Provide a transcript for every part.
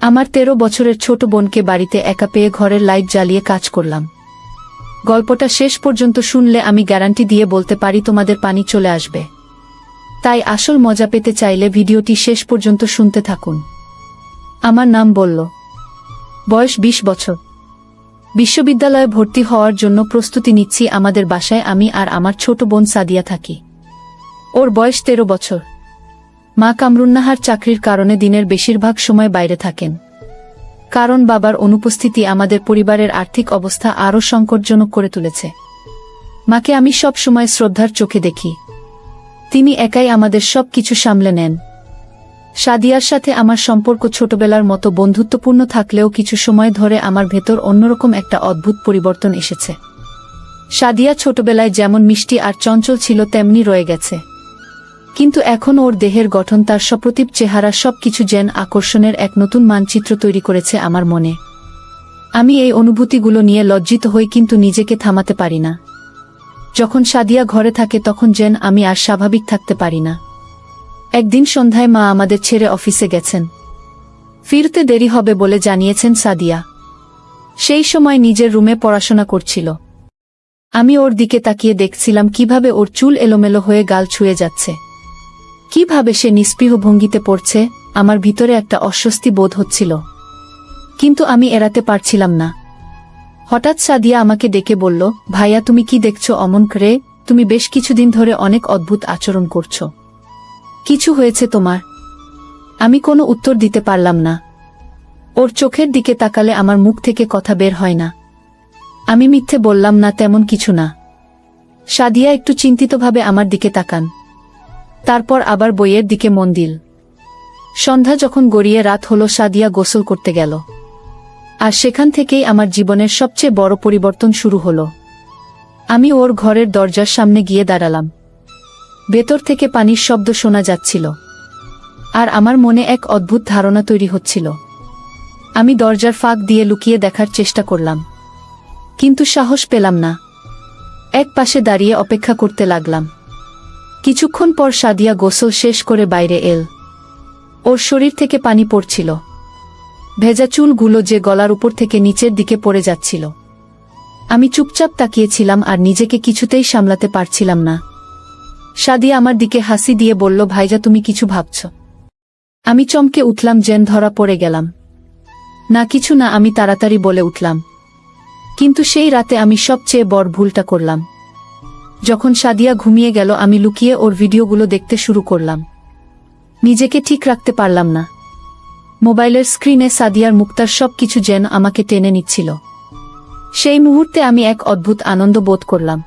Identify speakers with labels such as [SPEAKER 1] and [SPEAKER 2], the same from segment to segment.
[SPEAKER 1] আমার 13 বছরের ছোট বোনকে বাড়িতে একা পেয়ে ঘরের লাইট জ্বালিয়ে কাজ করলাম। গল্পটা শেষ পর্যন্ত শুনলে আমি গ্যারান্টি দিয়ে বলতে পারি তোমাদের পানি চলে আসবে। তাই আসল মজা পেতে চাইলে ভিডিওটি শেষ পর্যন্ত শুনতে থাকুন। আমার নাম বলল। বয়স 20 বছর। বিশ্ববিদ্যালয়ে ভর্তি হওয়ার জন্য প্রস্তুতি নিচ্ছি। আমাদের বাসায় আমি আর আমার ছোট বোন সাদিয়া থাকি। ওর বয়স 13 বছর। মা কামরুন্নাহার চাকরির কারণে দিনের বেশিরভাগ সময় বাইরে থাকেন। কারণ বাবার অনুপস্থিতি আমাদের পরিবারের আর্থিক অবস্থা আরও সংকটজনক করে তুলেছে। মাকে আমি সব সময় শ্রদ্ধার চোখে দেখি। তিনি একাই আমাদের সব কিছু সামলে নেন। সাদিয়ার সাথে আমার সম্পর্ক ছোটবেলার মতো বন্ধুত্বপূর্ণ থাকলেও কিছু সময় ধরে আমার ভেতর অন্যরকম একটা অদ্ভুত পরিবর্তন এসেছে। সাদিয়া ছোটবেলায় যেমন মিষ্টি আর চঞ্চল ছিল তেমনি রয়ে গেছে, কিন্তু এখন ওর দেহের গঠন, তার সপ্রতিভ চেহারা সবকিছু যেন আকর্ষণের এক নতুন মানচিত্র তৈরি করেছে আমার মনে। আমি এই অনুভূতিগুলো নিয়ে লজ্জিত হই, কিন্তু নিজেকে থামাতে পারি না। যখন সাদিয়া ঘরে থাকে তখন যেন আমি আর স্বাভাবিক থাকতে পারি না। একদিন সন্ধ্যায় মা আমাদের ছেড়ে অফিসে গেছেন। ফিরতে দেরি হবে বলে জানিয়েছেন সাদিয়া। সেই সময় নিজের রুমে পড়াশোনা করছিল। আমি ওর দিকে তাকিয়ে দেখছিলাম কিভাবে ওর চুল এলোমেলো হয়ে গাল ছুঁয়ে যাচ্ছে, কিভাবে সে নিস্পৃহ ভঙ্গিতে পড়ছে। আমার ভিতরে একটা অস্বস্তি বোধ হচ্ছিল, কিন্তু আমি এড়াতে পারছিলাম না। হঠাৎ সাদিয়া আমাকে ডেকে বলল, ভাইয়া তুমি কি দেখছো অমন করে? তুমি বেশ কিছুদিন ধরে অনেক অদ্ভুত আচরণ করছো। কিছু হয়েছে তোমার? আমি কোনো উত্তর দিতে পারলাম না। ওর চোখের দিকে তাকালে আমার মুখ থেকে কথা বের হয় না। আমি মিথ্যে বললাম, না তেমন কিছু না। সাদিয়া একটু চিন্তিতভাবে আমার দিকে তাকান, তারপর আবার বইয়ের দিকে মন দিল। সন্ধ্যা যখন গড়িয়ে রাত হলো, সাদিয়া গোসল করতে গেল। আর সেখান থেকেই আমার জীবনের সবচেয়ে বড় পরিবর্তন শুরু হলো। আমি ওর ঘরের দরজার সামনে গিয়ে দাঁড়ালাম। ভেতর থেকে পানির শব্দ শোনা যাচ্ছিল, আর আমার মনে এক অদ্ভুত ধারণা তৈরি হচ্ছিল। আমি দরজার ফাঁক দিয়ে লুকিয়ে দেখার চেষ্টা করলাম, কিন্তু সাহস পেলাম না। এক পাশে দাঁড়িয়ে অপেক্ষা করতে লাগলাম। কিছুক্ষণ পর সাদিয়া গোসল শেষ করে বাইরে এল। ওর শরীর থেকে পানি পড়ছিল, ভেজা চুলগুলো যে গলার উপর থেকে নিচের দিকে পড়ে যাচ্ছিল। আমি চুপচাপ তাকিয়েছিলাম আর নিজেকে কিছুতেই সামলাতে পারছিলাম না। সাদিয়া আমার দিকে হাসি দিয়ে বলল, ভাইজা তুমি কিছু ভাবছ? আমি চমকে উঠলাম, যেন ধরা পড়ে গেলাম। না কিছু না, আমি তাড়াতাড়ি বলে উঠলাম। কিন্তু সেই রাতে আমি সবচেয়ে বড় ভুলটা করলাম। যখন সাদিয়া ঘুমিয়ে গেল আমি লুকিয়ে ওর ভিডিওগুলো দেখতে শুরু করলাম। নিজেকে ঠিক রাখতে পারলাম না। মোবাইলের স্ক্রিনে সাদিয়ার মুক্তার সবকিছু যেন আমাকে টেনে নিচ্ছিল। সেই মুহূর্তে আমি এক অদ্ভুত আনন্দ বোধ করলাম,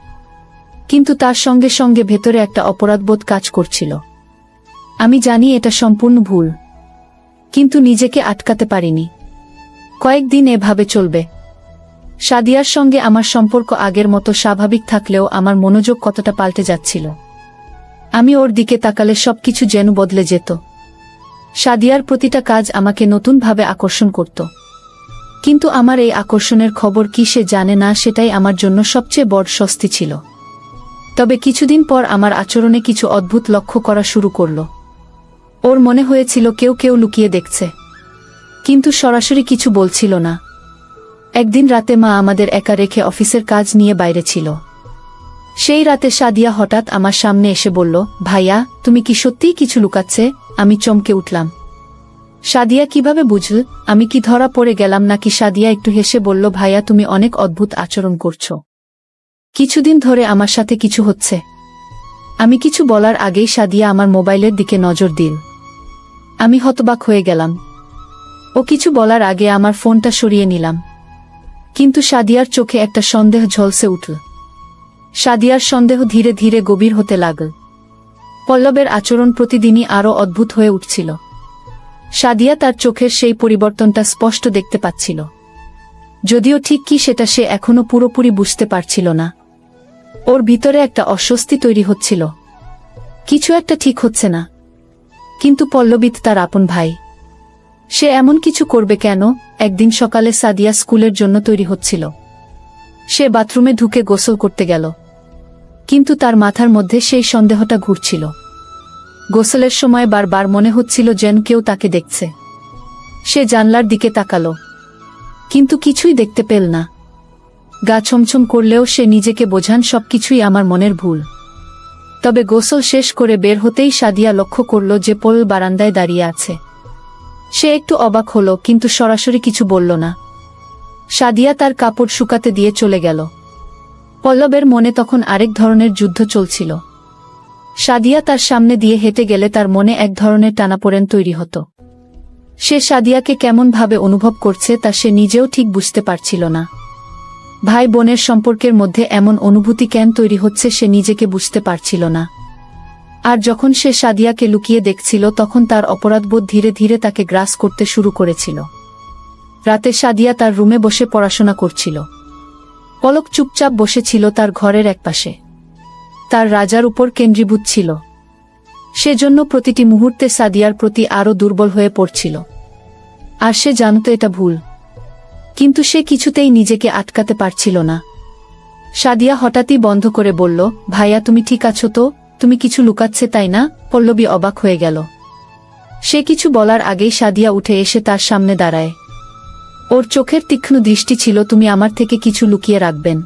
[SPEAKER 1] কিন্তু তার সঙ্গে সঙ্গে ভেতরে একটা অপরাধবোধ কাজ করছিল। আমি জানি এটা সম্পূর্ণ ভুল, কিন্তু নিজেকে আটকাতে পারিনি। কয়েকদিন এভাবে চলবে। সাদিয়ার সঙ্গে আমার সম্পর্ক আগের মতো স্বাভাবিক থাকলেও আমার মনোযোগ কতটা পাল্টে যাচ্ছিল। আমি ওর দিকে তাকালে সবকিছু যেন বদলে যেত। সাদিয়ার প্রতিটা কাজ আমাকে নতুনভাবে আকর্ষণ করত, কিন্তু আমার এই আকর্ষণের খবর কি সে জানে না, সেটাই আমার জন্য সবচেয়ে বড় স্বস্তি ছিল। তবে কিছুদিন পর আমার আচরণে কিছু অদ্ভুত লক্ষ্য করা শুরু করল। ওর মনে হয়েছিল কেউ কেউ লুকিয়ে দেখছে, কিন্তু সরাসরি কিছু বলছিল না। একদিন রাতে মা আমাদের একা রেখে অফিসের কাজ নিয়ে বাইরে ছিল। সেই রাতে সাদিয়া হঠাৎ আমার সামনে এসে বলল, ভাইয়া তুমি কি সত্যিই কিছু লুকাচ্ছে? আমি চমকে উঠলাম। সাদিয়া কিভাবে বুঝল? আমি কি ধরা পড়ে গেলাম নাকি? সাদিয়া একটু হেসে বলল, ভাইয়া তুমি অনেক অদ্ভুত আচরণ করছো। কিছুদিন ধরে আমার সাথে কিছু হচ্ছে। আমি কিছু বলার আগেই সাদিয়া আমার মোবাইলের দিকে নজর দিল। আমি হতবাক হয়ে গেলাম। ও কিছু বলার আগে আমার ফোনটা সরিয়ে নিলাম, কিন্তু সাদিয়ার চোখে একটা সন্দেহ ঝলসে উঠল। সাদিয়ার সন্দেহ ধীরে ধীরে গভীর হতে লাগল। পল্লবের আচরণ প্রতিদিনই আরও অদ্ভুত হয়ে উঠছিল। সাদিয়া তার চোখের সেই পরিবর্তনটা স্পষ্ট দেখতে পাচ্ছিল, যদিও ঠিক কি সেটা সে এখনো পুরোপুরি বুঝতে পারছিল না। ওর ভিতরে একটা অস্বস্তি তৈরি হচ্ছিল, কিছু একটা ঠিক হচ্ছে না। কিন্তু পল্লবিত তার আপন ভাই, সে এমন কিছু করবে কেন? একদিন সকালে সাদিয়া স্কুলের জন্য তৈরি হচ্ছিল। সে বাথরুমে ঢুকে গোসল করতে গেল, কিন্তু তার মাথার মধ্যে সেই সন্দেহটা ঘুরছিল। গোসলের সময় বারবার মনে হচ্ছিল যেন কেউ তাকে দেখছে। সে জানলার দিকে তাকালো, কিন্তু কিছুই দেখতে পেল না। গা ছমছম করলেও সে নিজেকে বোঝান সবকিছুই আমার মনের ভুল। তবে গোসল শেষ করে বের হতেই সাদিয়া লক্ষ্য করল যে পলল বারান্দায় দাঁড়িয়ে আছে। সে একটু অবাক হলো, কিন্তু সরাসরি কিছু বলল না। সাদিয়া তার কাপড় শুকাতে দিয়ে চলে গেল। পল্লবের মনে তখন আরেক ধরনের যুদ্ধ চলছিল। সাদিয়া তার সামনে দিয়ে হেঁটে গেলে তার মনে এক ধরনের টানাপোড়েন তৈরি হতো। সে সাদিয়াকে কেমনভাবে অনুভব করছে তা সে নিজেও ঠিক বুঝতে পারছিল না। ভাই বোনের সম্পর্কের মধ্যে এমন অনুভূতি কেন তৈরি হচ্ছে সে নিজেকে বুঝতে পারছিল না। আর যখন সে সাদিয়াকে লুকিয়ে দেখছিল তখন তার অপরাধবোধ ধীরে ধীরে তাকে গ্রাস করতে শুরু করেছিল। রাতে সাদিয়া তার রুমে বসে পড়াশোনা করছিল। পলক চুপচাপ বসেছিল তার ঘরের একপাশে। তার রাজার উপর কেন্দ্রীভূত ছিল। সেজন্য প্রতিটি মুহূর্তে সাদিয়ার প্রতি আরও দুর্বল হয়ে পড়ছিল। আর সে জানত এটা ভুল, কিন্তু সে কিছুতেই নিজেকে আটকাতে পারছিল না। সাদিয়া হঠাৎই বন্ধ করে বলল, ভাইয়া তুমি ঠিক আছো তো? তুমি কিছু লুকাচ্ছে তাই না? পল্লবী অবাক হয়ে গেল। সে কিছু বলার আগেই সাদিয়া উঠে এসে তার সামনে দাঁড়ায়। ওর চোখের তীক্ষ্ণ দৃষ্টি ছিল, তুমি আমার থেকে কিছু লুকিয়ে রাখবেন?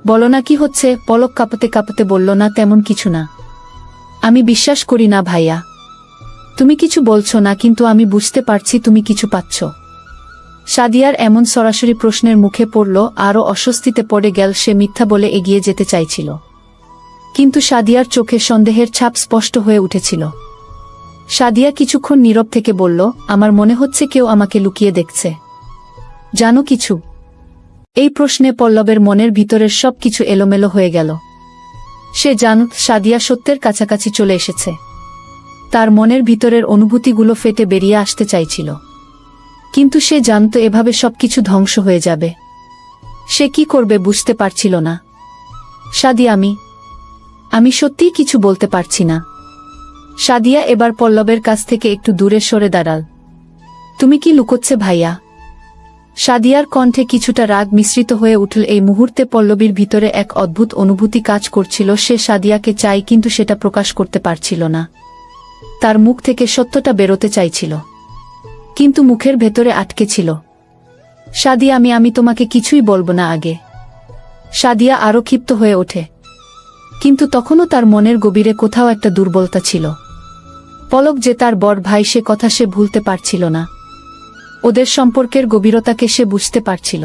[SPEAKER 1] বলো না কি হচ্ছে? পলক কাঁপাতে কাঁপাতে বলল, না তেমন কিছু না। আমি বিশ্বাস করি না ভাইয়া। তুমি কিছু বলছো না, কিন্তু আমি বুঝতে পারছি তুমি কিছু পাচ্ছ। সাদিয়ার এমন সরাসরি প্রশ্নের মুখে পড়ল, আরও অস্বস্তিতে পড়ে গেল। সে মিথ্যা বলে এগিয়ে যেতে চাইছিল, কিন্তু সাদিয়ার চোখে সন্দেহের ছাপ স্পষ্ট হয়ে উঠেছিল। সাদিয়া কিছুক্ষণ নীরব থেকে বলল, আমার মনে হচ্ছে কেউ আমাকে লুকিয়ে দেখছে। জানো কিছু? এই প্রশ্নে পল্লবের মনের ভিতরের সব কিছু এলোমেলো হয়ে গেল। সে জানত সাদিয়া সত্যের কাছাকাছি চলে এসেছে। তার মনের ভিতরের অনুভূতিগুলো ফেটে বেরিয়ে আসতে চাইছিল, কিন্তু সে জানত এভাবে সবকিছু ধ্বংস হয়ে যাবে। সে কি করবে বুঝতে পারছিল না। সাদিয়া, আমি সত্যিই কিছু বলতে পারছি না। সাদিয়া এবার পল্লবের কাছ থেকে একটু দূরে সরে দাঁড়াল। তুমি কি লুকোচ্ছে ভাইয়া? সাদিয়ার কণ্ঠে কিছুটা রাগ মিশ্রিত হয়ে উঠল। এই মুহূর্তে পল্লবীর ভিতরে এক অদ্ভুত অনুভূতি কাজ করছিল। সে সাদিয়াকে চাই, কিন্তু সেটা প্রকাশ করতে পারছিল না। তার মুখ থেকে সত্যটা বেরোতে চাইছিল, কিন্তু মুখের ভেতরে আটকে ছিল। সাদিয়া, আমি তোমাকে কিছুই বলবো না আগে। সাদিয়া আরো ক্ষিপ্ত হয়ে ওঠে, কিন্তু তখনও তার মনের গভীরে কোথাও একটা দুর্বলতা ছিল। পলক যে তার বড় ভাই, সে কথা সে ভুলতে পারছিল না। ওদের সম্পর্কের গভীরতাকে সে বুঝতে পারছিল,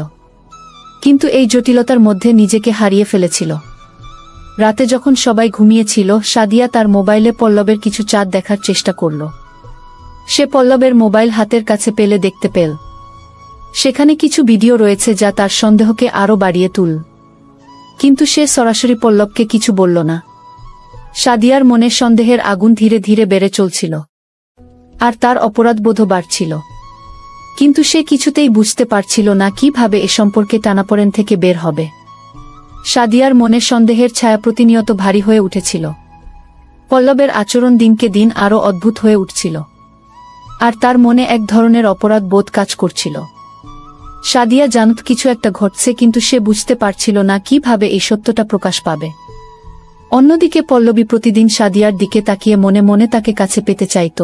[SPEAKER 1] কিন্তু এই জটিলতার মধ্যে নিজেকে হারিয়ে ফেলেছিল। রাতে যখন সবাই ঘুমিয়েছিল, সাদিয়া তার মোবাইলে পল্লবের কিছু চাঁদ দেখার চেষ্টা করল। সে পল্লবের মোবাইল হাতের কাছে পেলে দেখতে পেল সেখানে কিছু ভিডিও রয়েছে যা তার সন্দেহকে আরও বাড়িয়ে তুলল, কিন্তু সে সরাসরি পল্লবকে কিছু বলল না। সাদিয়ার মনে সন্দেহের আগুন ধীরে ধীরে বেড়ে চলছিল, আর তার অপরাধবোধও বাড়ছিল, কিন্তু সে কিছুতেই বুঝতে পারছিল না কিভাবে এ সম্পর্কে টানাপোড়েন থেকে বের হবে। সাদিয়ার মনে সন্দেহের ছায়া প্রতিনিয়ত ভারী হয়ে উঠেছিল। পল্লবের আচরণ দিনকে দিন আরও অদ্ভুত হয়ে উঠছিল, আর তার মনে এক ধরনের অপরাধ বোধ কাজ করছিল। সাদিয়া জানত কিছু একটা ঘটছে, কিন্তু সে বুঝতে পারছিল না কিভাবে এই সত্যটা প্রকাশ পাবে। অন্যদিকে পল্লবী প্রতিদিন সাদিয়ার দিকে তাকিয়ে মনে মনে তাকে কাছে পেতে চাইত,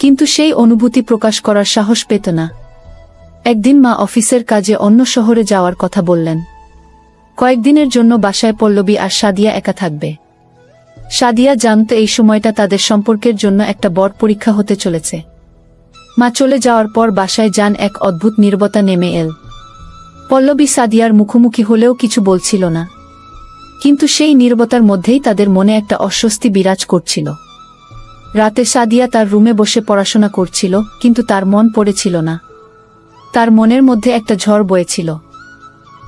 [SPEAKER 1] কিন্তু সেই অনুভূতি প্রকাশ করার সাহস পেত না। একদিন মা অফিসের কাজে অন্য শহরে যাওয়ার কথা বললেন। কয়েকদিনের জন্য বাসায় পল্লবী আর সাদিয়া একা থাকবে। সাদিয়া জানত এই সময়টা তাদের সম্পর্কের জন্য একটা বড় পরীক্ষা হতে চলেছে। মা চলে যাওয়ার পর বাসায় যান এক অদ্ভুত নীরবতা নেমে এল। পল্লবী সাদিয়ার মুখোমুখি হলেও কিছু বলছিল না, কিন্তু সেই নীরবতার মধ্যেই তাদের মনে একটা অস্বস্তি বিরাজ করছিল। রাতে সাদিয়া তার রুমে বসে পড়াশোনা করছিল, কিন্তু তার মন পড়েছিল না। তার মনের মধ্যে একটা ঝড় বয়েছিল,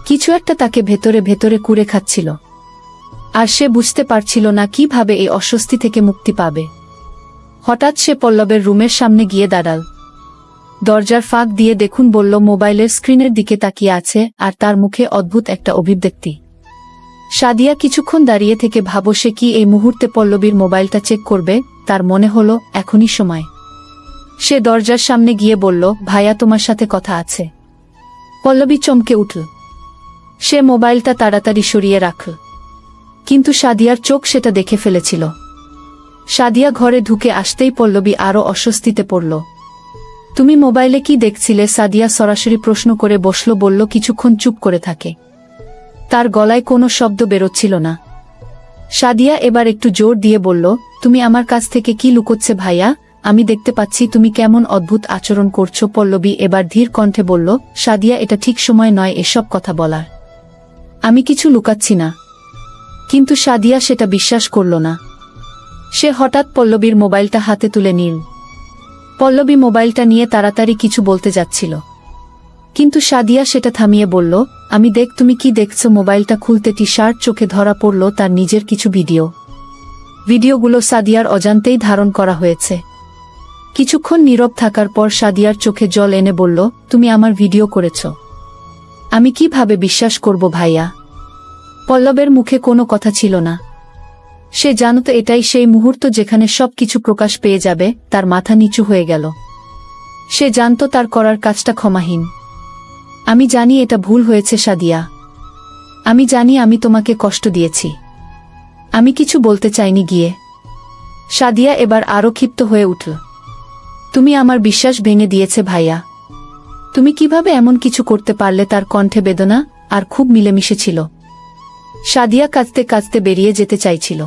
[SPEAKER 1] কিছু একটা তাকে ভেতরে ভেতরে কুরে খাচ্ছিল, আর সে বুঝতে পারছিল না কিভাবে এই অস্বস্তি থেকে মুক্তি পাবে। হঠাৎ সে পল্লবের রুমের সামনে গিয়ে দাঁড়াল। দরজার ফাঁক দিয়ে দেখুন বলল মোবাইলের স্ক্রিনের দিকে তাকিয়ে আছে, আর তার মুখে অদ্ভুত একটা অভিব্যক্তি। সাদিয়া কিছুক্ষণ দাঁড়িয়ে থেকে ভাবো সে কি এই মুহূর্তে পল্লবীর মোবাইলটা চেক করবে। তার মনে হলো এখনই সময়। সে দরজার সামনে গিয়ে বলল, ভাইয়া তোমার সাথে কথা আছে। পল্লবী চমকে উঠল। সে মোবাইলটা তাড়াতাড়ি সরিয়ে রাখল, কিন্তু সাদিয়ার চোখ সেটা দেখে ফেলেছিল। সাদিয়া ঘরে ঢুকে আসতেই পল্লবী আরও অস্বস্তিতে পড়ল। তুমি মোবাইলে কি দেখছিলে? সাদিয়া সরাসরি প্রশ্ন করে বসল, বলল কিছুক্ষণ চুপ করে থাকে। তার গলায় কোনো শব্দ বেরোচ্ছিল না। সাদিয়া এবার একটু জোর দিয়ে বলল, তুমি আমার কাছ থেকে কি লুকোচ্ছে ভাইয়া? আমি দেখতে পাচ্ছি তুমি কেমন অদ্ভুত আচরণ করছো। পল্লবী এবার ধীর কণ্ঠে বলল, সাদিয়া এটা ঠিক সময় নয় এসব কথা বলার। আমি কিছু লুকাচ্ছি না। কিন্তু সাদিয়া সেটা বিশ্বাস করল না। সে হঠাৎ পল্লবীর মোবাইলটা হাতে তুলে নিল। পল্লবী মোবাইলটা নিয়ে তাড়াতাড়ি কিছু বলতে যাচ্ছিল, কিন্তু সাদিয়া সেটা থামিয়ে বলল, আমি দেখ। তুমি কি দেখছো? মোবাইলটা খুলতে টি-শার্ট চোখে ধরা পড়ল তার নিজের কিছু ভিডিওগুলো সাদিয়ার অজান্তেই ধারণ করা হয়েছে। কিছুক্ষণ নীরব থাকার পর সাদিয়ার চোখে জল এনে বলল, তুমি আমার ভিডিও করেছ? আমি কিভাবে বিশ্বাস করব ভাইয়া? পল্লবের মুখে কোনো কথা ছিল না। সে জানত এটাই সেই মুহূর্ত যেখানে সবকিছু প্রকাশ পেয়ে যাবে। তার মাথা নিচু হয়ে গেল। সে জানত তার করার কাজটা ক্ষমাহীন। আমি জানি এটা ভুল হয়েছে সাদিয়া। আমি জানি আমি তোমাকে কষ্ট দিয়েছি। আমি কিছু বলতে চাইনি গিয়ে। সাদিয়া এবার আরো ক্ষিপ্ত হয়ে উঠল। তুমি আমার বিশ্বাস ভেঙে দিয়েছে ভাইয়া। তুমি কিভাবে এমন কিছু করতে পারলে? তার কণ্ঠে বেদনা আর খুব মিলেমিশে ছিল। সাদিয়া কাঁদতে কাঁদতে বেরিয়ে যেতে চাইছিল,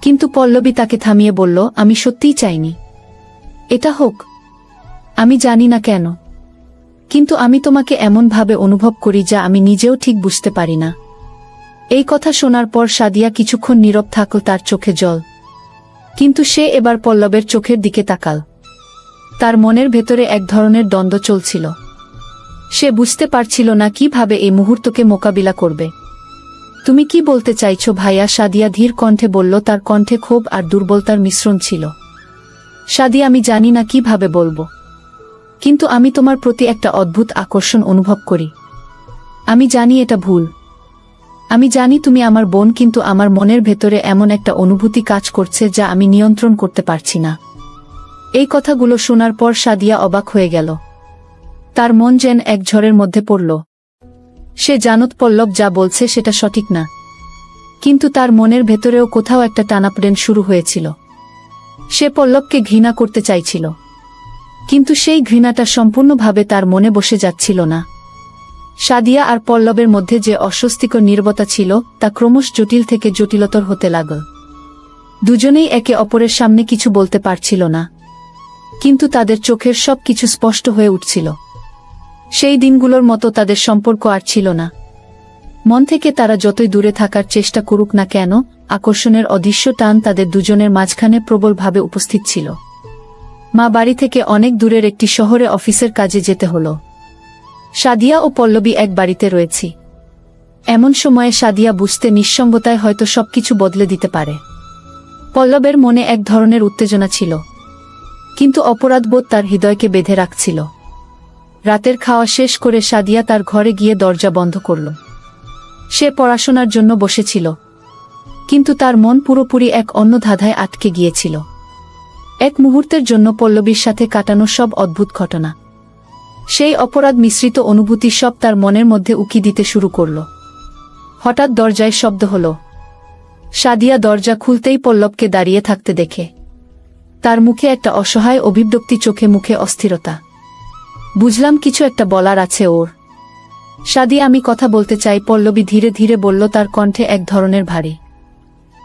[SPEAKER 1] কিন্তু পল্লবী তাকে থামিয়ে বলল, আমি সত্যিই চাইনি এটা হোক। আমি জানি না কেন, কিন্তু আমি তোমাকে এমনভাবে অনুভব করি যা আমি নিজেও ঠিক বুঝতে পারি না। এই কথা শোনার পর সাদিয়া কিছুক্ষণ নীরব থাকল, তার চোখে জল। কিন্তু সে এবার পল্লবের চোখের দিকে তাকাল। তার মনের ভেতরে এক ধরনের দ্বন্দ্ব চলছিল। সে বুঝতে পারছিল না কিভাবে এই মুহূর্তকে মোকাবিলা করবে। তুমি কি বলতে চাইছো ভাইয়া? সাদিয়া ধীর কণ্ঠে বলল, তার কণ্ঠে ক্ষোভ আর দুর্বলতার মিশ্রণ ছিল। সাদিয়া, আমি জানি না কিভাবে বলবো, কিন্তু আমি তোমার প্রতি একটা অদ্ভুত আকর্ষণ অনুভব করি। আমি জানি এটা ভুল। আমি জানি তুমি আমার বোন, কিন্তু আমার মনের ভেতরে এমন একটা অনুভূতি কাজ করছে যা আমি নিয়ন্ত্রণ করতে পারছি না। এই কথাগুলো শোনার পর সাদিয়া অবাক হয়ে গেল। তার মন যেন এক ঝড়ের মধ্যে পড়ল। সে জানত পল্লব যা বলছে সেটা সঠিক না, কিন্তু তার মনের ভেতরেও কোথাও একটা টানাপোড়েন শুরু হয়েছিল। সে পল্লবকে ঘৃণা করতে চাইছিল, কিন্তু সেই ঘৃণাটা সম্পূর্ণভাবে তার মনে বসে যাচ্ছিল না। সাদিয়া আর পল্লবের মধ্যে যে অস্বস্তিকর নীরবতা ছিল তা ক্রমশ জটিল থেকে জটিলতর হতে লাগল। দুজনেই একে অপরের সামনে কিছু বলতে পারছিল না, কিন্তু তাদের চোখের সব কিছু স্পষ্ট হয়ে উঠছিল। সেই দিনগুলোর মতো তাদের সম্পর্ক আর ছিল না। মন থেকে তারা যতই দূরে থাকার চেষ্টা করুক না কেন, আকর্ষণের অদৃশ্য টান তাদের দুজনের মাঝখানে প্রবলভাবে উপস্থিত ছিল। মা বাড়ি থেকে অনেক দূরের একটি শহরে অফিসের কাজে যেতে হলো। সাদিয়া ও পল্লবী এক বাড়িতে রয়েছি। এমন সময়ে সাদিয়া বুঝতে নিঃসঙ্গতায় হয়তো সবকিছু বদলে দিতে পারে। পল্লবের মনে এক ধরনের উত্তেজনা ছিল, কিন্তু অপরাধবোধ তার হৃদয়কে বেঁধে রাখছিল। রাতের খাওয়া শেষ করে সাদিয়া তার ঘরে গিয়ে দরজা বন্ধ করল। সে পড়াশোনার জন্য বসেছিল, কিন্তু তার মন পুরোপুরি এক অন্য ধাঁধায় আটকে গিয়েছিল। এক মুহূর্তের জন্য পল্লবীর সাথে কাটানো সব অদ্ভুত ঘটনা, সেই অপরাধ মিশ্রিত অনুভূতি সব তার মনের মধ্যে উকি দিতে শুরু করল। হঠাৎ দরজায় শব্দ হল। সাদিয়া দরজা খুলতেই পল্লবকে দাঁড়িয়ে থাকতে দেখে। তার মুখে একটা অসহায় অভিব্যক্তি, চোখে মুখে অস্থিরতা। বুঝলাম কিছু একটা বলার আছে ওর। সাদিয়া, আমি কথা বলতে চাই। পল্লবী ধীরে ধীরে বলল, তার কণ্ঠে এক ধরনের ভারী।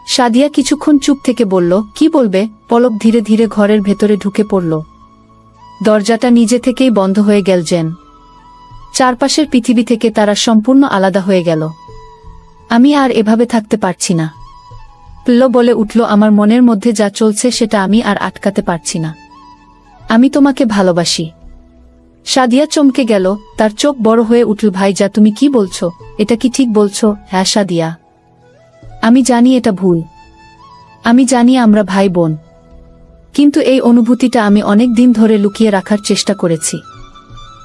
[SPEAKER 1] সাদিয়া কিছুক্ষণ চুপ থেকে বলল, কি বলবে? পলক ধীরে ধীরে ঘরের ভেতরে ঢুকে পড়ল। দরজাটা নিজে থেকেই বন্ধ হয়ে গেল, যেন চারপাশের পৃথিবী থেকে তারা সম্পূর্ণ আলাদা হয়ে গেল। আমি আর এভাবে থাকতে পারছি না, পল্লব বলে উঠল। আমার মনের মধ্যে যা চলছে সেটা আমি আর আটকাতে পারছি না। আমি তোমাকে ভালোবাসি। সাদিয়া চমকে গেল, তার চোখ বড় হয়ে উঠল। ভাই, যা তুমি কি বলছো? এটা কি ঠিক বলছো? হ্যাঁ সাদিয়া, আমি জানি এটা ভুল। আমি জানি আমরা ভাই বোন, কিন্তু এই অনুভূতিটা আমি অনেক দিন ধরে লুকিয়ে রাখার চেষ্টা করেছি।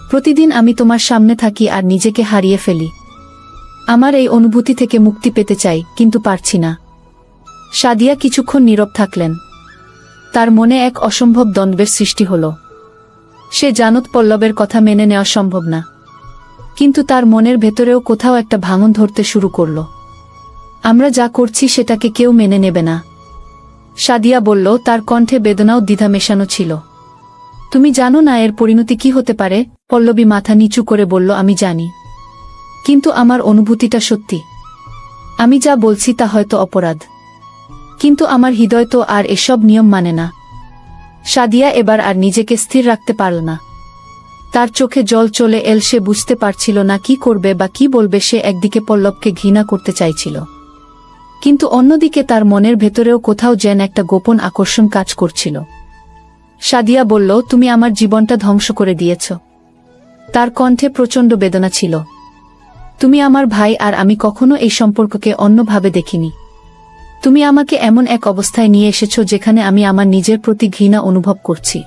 [SPEAKER 1] প্রতিদিন আমি তোমার সামনে থাকি আর নিজেকে হারিয়ে ফেলি। আমার এই অনুভূতি থেকে মুক্তি পেতে চাই, কিন্তু পারছি না। সাদিয়া কিছুক্ষণ নীরব থাকলেন। তার মনে এক অসম্ভব দ্বন্দ্বের সৃষ্টি হল। সে জানত পল্লবের কথা মেনে নেওয়া সম্ভব না, কিন্তু তার মনের ভেতরেও কোথাও একটা ভাঙন ধরতে শুরু করল। আমরা যা করছি সেটাকে কেউ মেনে নেবে না, সাদিয়া বলল। তার কণ্ঠে বেদনাও দ্বিধা মেশানো ছিল। তুমি জানো না এর পরিণতি কি হতে পারে? পল্লবী মাথা নিচু করে বলল, আমি জানি, কিন্তু আমার অনুভূতিটা সত্যি। আমি যা বলছি তা হয়তো অপরাধ, কিন্তু আমার হৃদয় তো আর এসব নিয়ম মানে না। সাদিয়া এবার আর নিজেকে স্থির রাখতে পারল না। তার চোখে জল চলে এল। সে বুঝতে পারছিল না কি করবে বা কি বলবে। সে একদিকে পল্লবকে ঘৃণা করতে চাইছিল, কিন্তু অন্যদিকে তার মনের ভেতরেও কোথাও যেন একটা গোপন আকর্ষণ কাজ করছিল। সাদিয়া বলল, তুমি আমার জীবনটা ধ্বংস করে দিয়েছ। তার কণ্ঠে প্রচণ্ড বেদনা ছিল। তুমি আমার ভাই, আর আমি কখনো এই সম্পর্ককে অন্যভাবে দেখিনি। তুমি আমাকে এমন এক অবস্থায় নিয়ে এসেছ যেখানে আমি আমার নিজের প্রতি ঘৃণা অনুভব করছি।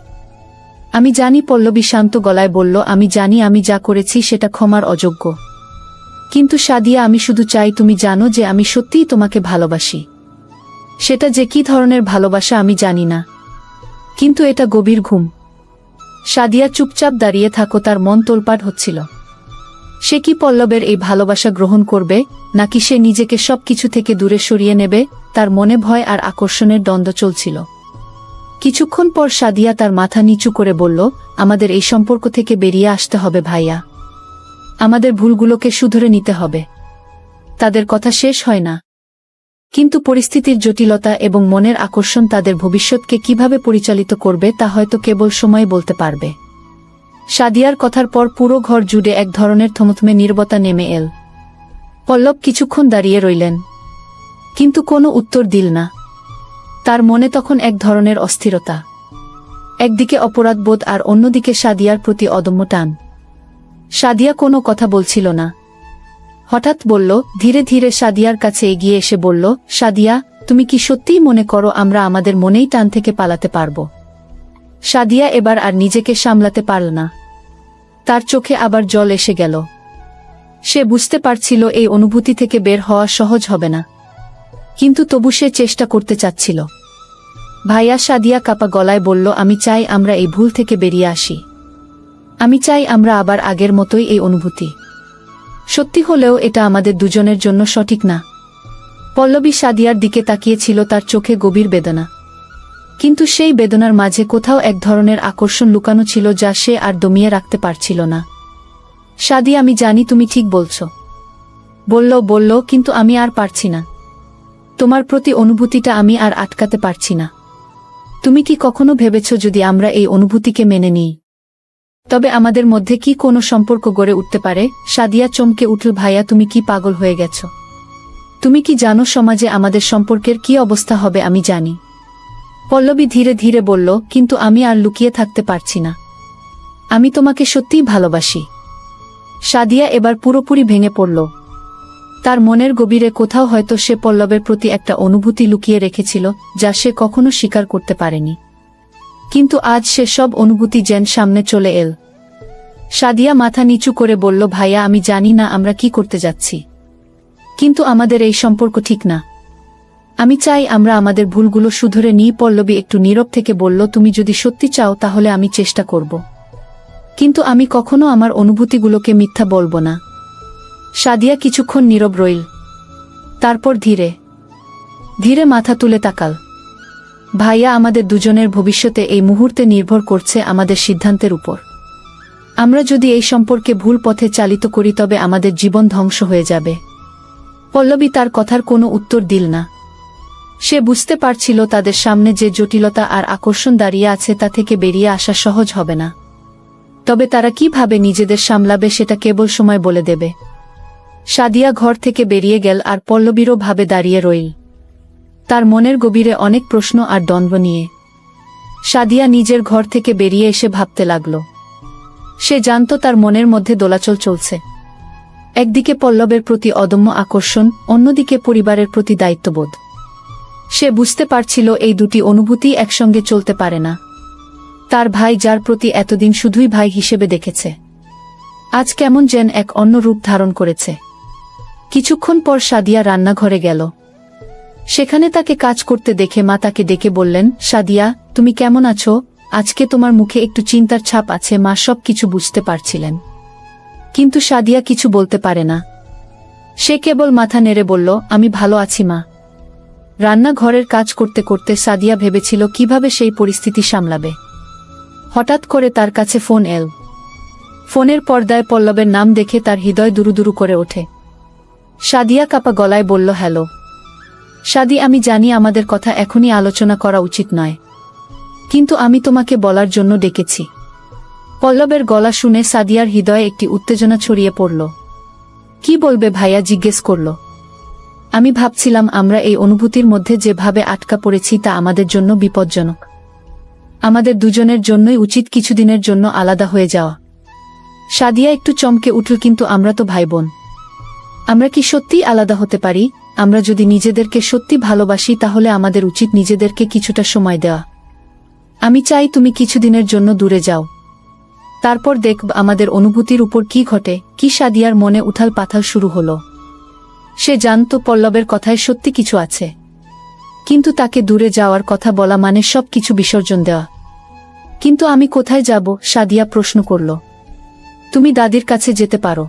[SPEAKER 1] আমি জানি, পল্লবী শান্ত গলায় বলল, আমি জানি আমি যা করেছি সেটা ক্ষমার অযোগ্য। কিন্তু সাদিয়া, আমি শুধু চাই তুমি জানো যে আমি সত্যিই তোমাকে ভালোবাসি। সেটা যে কি ধরনের ভালোবাসা আমি জানি না, কিন্তু এটা গভীর ঘুম। সাদিয়া চুপচাপ দাঁড়িয়ে থাকো। তার মন তোলপাড় হচ্ছিল। সে কি পল্লবের এই ভালোবাসা গ্রহণ করবে, নাকি সে নিজেকে সবকিছু থেকে দূরে সরিয়ে নেবে? তার মনে ভয় আর আকর্ষণের দ্বন্দ্ব চলছিল। কিছুক্ষণ পর সাদিয়া তার মাথা নিচু করে বলল, আমাদের এই সম্পর্ক থেকে বেরিয়ে আসতে হবে ভাইয়া। আমাদের ভুলগুলোকে শুধরে নিতে হবে। তাদের কথা শেষ হয় না, কিন্তু পরিস্থিতির জটিলতা এবং মনের আকর্ষণ তাদের ভবিষ্যৎকে কিভাবে পরিচালিত করবে তা হয়তো কেবল সময় বলতে পারবে। সাদিয়ার কথার পর পুরো ঘর জুড়ে এক ধরনের থমথমে নীরবতা নেমে এল। পল্লব কিছুক্ষণ দাঁড়িয়ে রইলেন, কিন্তু কোনো উত্তর দিল না। তার মনে তখন এক ধরনের অস্থিরতা, একদিকে অপরাধবোধ আর অন্যদিকে সাদিয়ার প্রতি অদম্য টান। সাদিয়া কোনো কথা বলছিল না। হঠাৎ বলল, ধীরে ধীরে সাদিয়ার কাছে এগিয়ে এসে বলল, সাদিয়া, তুমি কি সত্যিই মনে করো আমরা আমাদের মনেই টান থেকে পালাতে পারব? সাদিয়া এবার আর নিজেকে সামলাতে পারল না। তার চোখে আবার জল এসে গেল। সে বুঝতে পারছিল এই অনুভূতি থেকে বের হওয়া সহজ হবে না, কিন্তু তবু সে চেষ্টা করতে চাচ্ছিল। ভাইয়া, সাদিয়া কাপা গলায় বলল, আমি চাই আমরা এই ভুল থেকে বেরিয়ে আসি। আমি চাই আমরা আবার আগের মতোই এই অনুভূতি সত্যি হলেও এটা আমাদের দুজনের জন্য সঠিক না। পল্লবী সাদিয়ার দিকে তাকিয়েছিল, তার চোখে গভীর বেদনা, কিন্তু সেই বেদনার মাঝে কোথাও এক ধরনের আকর্ষণ লুকানো ছিল যা সে আর দমিয়ে রাখতে পারছিল না। সাদিয়া, আমি জানি তুমি ঠিক বলছো, বলল, কিন্তু আমি আর পারছি না। তোমার প্রতি অনুভূতিটা আমি আর আটকাতে পারছি না। তুমি কি কখনো ভেবেছ যদি আমরা এই অনুভূতিকে মেনে নিই, তবে আমাদের মধ্যে কি কোনো সম্পর্ক গড়ে উঠতে পারে? সাদিয়া চমকে উঠল, ভাইয়া, তুমি কি পাগল হয়ে গেছ? তুমি কি জানো সমাজে আমাদের সম্পর্কের কি অবস্থা হবে? আমি জানি। পল্লবী ধীরে ধীরে বলল, কিন্তু আমি আর লুকিয়ে থাকতে পারছি না। আমি তোমাকে সত্যিই ভালোবাসি। সাদিয়া এবার পুরোপুরি ভেঙে পড়ল। তার মনের গভীরে কোথাও হয়তো সে পল্লবের প্রতি একটা অনুভূতি লুকিয়ে রেখেছিল যা সে কখনো স্বীকার করতে পারেনি, কিন্তু আজ সে সব অনুভূতি যেন সামনে চলে এল। সাদিয়া মাথা নিচু করে বলল, ভাইয়া, আমি জানি না আমরা কি করতে যাচ্ছি, কিন্তু আমাদের এই সম্পর্ক ঠিক না। আমি চাই আমরা আমাদের ভুলগুলো শুধরে নিই। পল্লবী একটু নীরব থেকে বলল, তুমি যদি সত্যি চাও তাহলে আমি চেষ্টা করব, কিন্তু আমি কখনো আমার অনুভূতিগুলোকে মিথ্যা বলবো না। সাদিয়া কিছুক্ষণ নীরব রইল, তারপর ধীরে ধীরে মাথা তুলে তাকাল। ভাইয়া, আমাদের দুজনের ভবিষ্যতে এই মুহূর্তে নির্ভর করছে আমাদের সিদ্ধান্তের উপর। আমরা যদি এই সম্পর্কে ভুল পথে চালিত করি তবে আমাদের জীবন ধ্বংস হয়ে যাবে। পল্লবী তার কথার কোনো উত্তর দিল না। সে বুঝতে পারছিল তাদের সামনে যে জটিলতা আর আকর্ষণ দাঁড়িয়ে আছে তা থেকে বেরিয়ে আসা সহজ হবে না, তবে তারা কিভাবে নিজেদের সামলাবে সেটা কেবল সময় বলে দেবে। সাদিয়া ঘর থেকে বেরিয়ে গেল আর পল্লবীরও ভাবে দাঁড়িয়ে রইল, তার মনের গভীরে অনেক প্রশ্ন আর দ্বন্দ্ব নিয়ে। সাদিয়া নিজের ঘর থেকে বেরিয়ে এসে ভাবতে লাগল। সে জানত তার মনের মধ্যে দোলাচল চলছে। একদিকে পল্লবের প্রতি অদম্য আকর্ষণ, অন্যদিকে পরিবারের প্রতি দায়িত্ববোধ। সে বুঝতে পারছিল এই দুটি অনুভূতি একসঙ্গে চলতে পারে না। তার ভাই, যার প্রতি এতদিন শুধুই ভাই হিসেবে দেখেছে, আজ কেমন যেন এক অন্য রূপ ধারণ করেছে। কিছুক্ষণ পর সাদিয়া রান্নাঘরে গেল। সেখানে তাকে কাজ করতে দেখে মা তাকে ডেকে বললেন, সাদিয়া, তুমি কেমন আছো? আজকে তোমার মুখে একটু চিন্তার ছাপ আছে। মা সব কিছু বুঝতে পারছিলেন, কিন্তু সাদিয়া কিছু বলতে পারে না। সে কেবল মাথা নেড়ে বলল, আমি ভালো আছি মা। রান্নাঘরের কাজ করতে করতে সাদিয়া ভেবেছিল কিভাবে সেই পরিস্থিতি সামলাবে। হঠাৎ করে তার কাছে ফোন এল। ফোনের পর্দায় পল্লবের নাম দেখে তার হৃদয় দুরুদুরু করে ওঠে। সাদিয়া কাপা গলায় বলল, হ্যালো সাদি, আমি জানি আমাদের কথা এখনই আলোচনা করা উচিত নয়, কিন্তু আমি তোমাকে বলার জন্য ডেকেছি। পল্লবের গলা শুনে সাদিয়ার হৃদয়ে একটি উত্তেজনা ছড়িয়ে পড়ল। কি বলবে ভাইয়া, জিজ্ঞেস করল। আমি ভাবছিলাম আমরা এই অনুভূতির মধ্যে যেভাবে আটকা পড়েছি তা আমাদের জন্য বিপজ্জনক। আমাদের দুজনের জন্যই উচিত কিছুদিনের জন্য আলাদা হয়ে যাওয়া। সাদিয়া একটু চমকে উঠল, কিন্তু আমরা তো ভাই বোন, আমরা কি সত্যিই আলাদা হতে পারি? আমরা যদি নিজেদেরকে সত্যি ভালোবাসি তাহলে আমাদের উচিত নিজেদেরকে কিছুটা সময় দেওয়া। আমি চাই তুমি কিছুদিনের জন্য দূরে যাও, তারপর দেখব আমাদের অনুভূতির উপর কি ঘটে। কি সাদিয়ার মনে উথাল পাথাল শুরু হলো। সে জানত পল্লবের কথায় সত্যি কিছু আছে, কিন্তু তাকে দূরে যাওয়ার কথা বলা মানে সব কিছু বিসর্জন দেওয়া। কিন্তু আমি কোথায় যাব? সাদিয়া প্রশ্ন করল। তুমি দাদির কাছে যেতে পারো।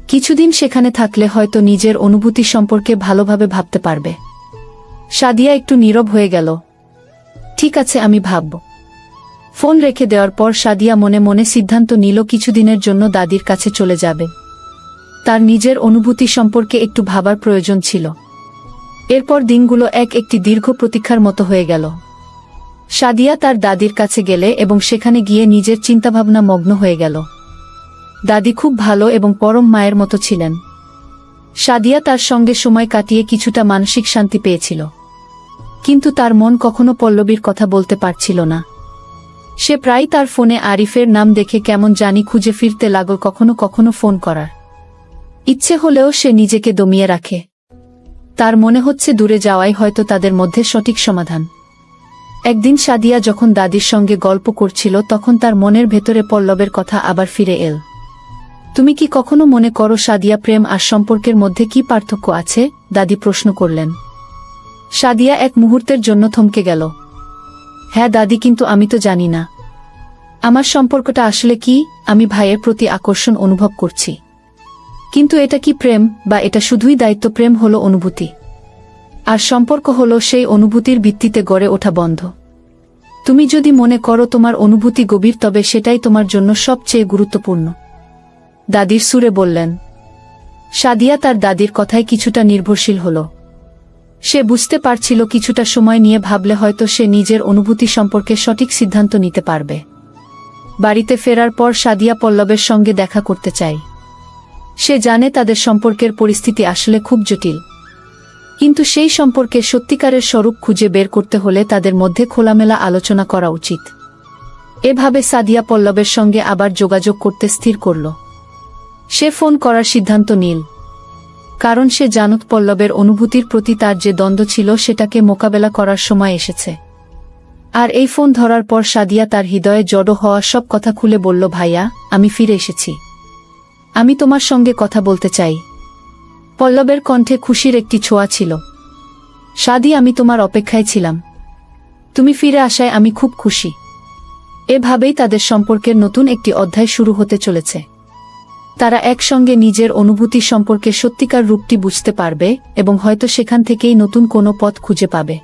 [SPEAKER 1] কিছুদিন সেখানে থাকলে হয়তো নিজের অনুভূতি সম্পর্কে ভালোভাবে ভাবতে পারবে। সাদিয়া একটু নীরব হয়ে গেল। ঠিক আছে, আমি ভাবব। ফোন রেখে দেওয়ার পর সাদিয়া মনে মনে সিদ্ধান্ত নিল কিছুদিনের জন্য দাদির কাছে চলে যাবে। তার নিজের অনুভূতি সম্পর্কে একটু ভাবার প্রয়োজন ছিল। এরপর দিনগুলো একটি দীর্ঘ প্রতীক্ষার মতো হয়ে গেল। সাদিয়া তার দাদির কাছে গেলে এবং সেখানে গিয়ে নিজের চিন্তাভাবনা মগ্ন হয়ে গেল। দাদি খুব ভালো এবং পরম মায়ের মতো ছিলেন। সাদিয়া তার সঙ্গে সময় কাটিয়ে কিছুটা মানসিক শান্তি পেয়েছিল, কিন্তু তার মন কখনো পল্লবীর কথা বলতে পারছিল না। সে প্রায় তার ফোনে আরিফের নাম দেখে কেমন জানি খুঁজে ফিরতে লাগল, কখনো কখনো ফোন করার ইচ্ছে হলেও সে নিজেকে দমিয়ে রাখে। তার মনে হচ্ছে দূরে যাওয়াই হয়তো তাদের মধ্যে সঠিক সমাধান। একদিন সাদিয়া যখন দাদির সঙ্গে গল্প করছিল তখন তার মনের ভেতরে পল্লবের কথা আবার ফিরে এল। তুমি কি কখনো মনে করো সাদিয়া, প্রেম আর সম্পর্কের মধ্যে কি পার্থক্য আছে? দাদি প্রশ্ন করলেন। সাদিয়া এক মুহূর্তের জন্য থমকে গেল। হ্যাঁ দাদি, কিন্তু আমি তো জানি না আমার সম্পর্কটা আসলে কি। আমি ভাইয়ের প্রতি আকর্ষণ অনুভব করছি, কিন্তু এটা কি প্রেম, বা এটা শুধুই দায়িত্ব? প্রেম হলো অনুভূতি, আর সম্পর্ক হলো সেই অনুভূতির ভিত্তিতে গড়ে ওঠা বন্ধ। তুমি যদি মনে করো তোমার অনুভূতি গভীর, তবে সেটাই তোমার জন্য সবচেয়ে গুরুত্বপূর্ণ, দাদির সুরে বললেন। সাদিয়া তার দাদির কথায় কিছুটা নির্ভরশীল হল। সে বুঝতে পারছিল কিছুটা সময় নিয়ে ভাবলে হয়তো সে নিজের অনুভূতি সম্পর্কে সঠিক সিদ্ধান্ত নিতে পারবে। বাড়িতে ফেরার পর সাদিয়া পল্লবের সঙ্গে দেখা করতে চায়। সে জানে তাদের সম্পর্কের পরিস্থিতি আসলে খুব জটিল, কিন্তু সেই সম্পর্কে সত্যিকারের স্বরূপ খুঁজে বের করতে হলে তাদের মধ্যে খোলামেলা আলোচনা করা উচিত। এভাবে সাদিয়া পল্লবের সঙ্গে আবার যোগাযোগ করতে স্থির করল। সে ফোন করার সিদ্ধান্ত নিল, কারণ সে জানত পল্লবের অনুভূতির প্রতি তার যে দ্বন্দ্ব ছিল সেটাকে মোকাবেলা করার সময় এসেছে। আর এই ফোন ধরার পর সাদিয়া তার হৃদয়ে জড়ো হওয়া সব কথা খুলে বলল, ভাইয়া, আমি ফিরে এসেছি। আমি তোমার সঙ্গে কথা বলতে চাই। পল্লবের কণ্ঠে খুশির একটি ছোঁয়া ছিল। সাদি, আমি তোমার অপেক্ষায় ছিলাম। তুমি ফিরে আসায় আমি খুব খুশি। এভাবেই তাদের সম্পর্কের নতুন একটি অধ্যায় শুরু হতে চলেছে। তারা একসঙ্গে নিজের অনুভূতি সম্পর্কে সত্যিকার রূপটি বুঝতে পারবে এবং হয়তো সেখান থেকেই নতুন কোনো পথ খুঁজে পাবে।